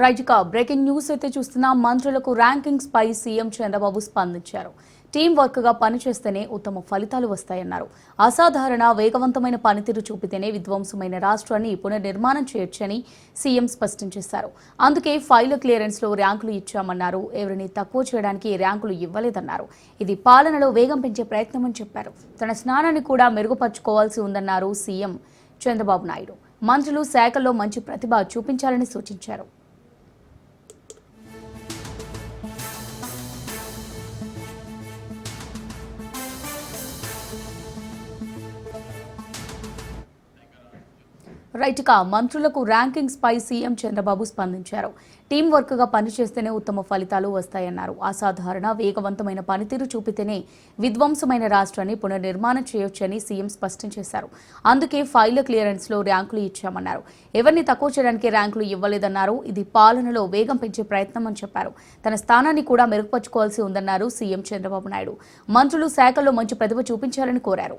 రైట్గా breaking news అయితే చూస్తున్నాం. మంత్రులకు ర్యాంకింగ్స్ పై సీఎం చంద్రబాబు స్పందించారు. టీం వర్క్ గా పనిచేస్తేనే ఉత్తమ ఫలితాలు వస్తాయన్నారు. అసాధారణ వేగవంతమైన పనితీరు చూపితేనే విధ్వంసమైన రాష్ట్రాన్ని పునర్నిర్మాణం చేయొచ్చని సీఎం స్పష్టం చేశారు. అందుకే ఫైల్ క్లియరెన్స్ లో ర్యాంకులు ఇచ్చామన్నారు. ఎవరిని తక్కువ చేయడానికి ర్యాంకులు ఇవ్వలేదన్నారు. ఇది పాలనలో వేగం పెంచే ప్రయత్నమని చెప్పారు. తన స్నానాన్ని కూడా మెరుగుపరుచుకోవాల్సి ఉందన్నారు సీఎం చంద్రబాబు నాయుడు. మంత్రులు శాఖల్లో మంచి ప్రతిభ చూపించాలని సూచించారు. రైట్గా మంత్రులకు ర్యాంకింగ్స్ పై సీఎం చంద్రబాబు స్పందించారు. టీం వర్క్ గా పనిచేస్తేనే ఉత్తమ ఫలితాలు వస్తాయన్నారు. అసాధారణ వేగవంతమైన పనితీరు చూపితేనే విధ్వంసమైన రాష్ట్రాన్ని పునర్నిర్మాణం చేయొచ్చని సీఎం స్పష్టం చేశారు. అందుకే ఫైల్ క్లియరెన్స్ లో ర్యాంకులు ఇచ్చామన్నారు. ఎవరిని తక్కువ చేయడానికి ర్యాంకులు ఇవ్వలేదన్నారు. ఇది పాలనలో వేగం పెంచే ప్రయత్నం అని చెప్పారు. తన స్థానాన్ని కూడా మెరుగుపరుచుకోవాల్సి ఉందన్నారు సీఎం చంద్రబాబు నాయుడు. మంత్రులు శాఖల్లో మంచి ప్రతిభ చూపించాలని కోరారు.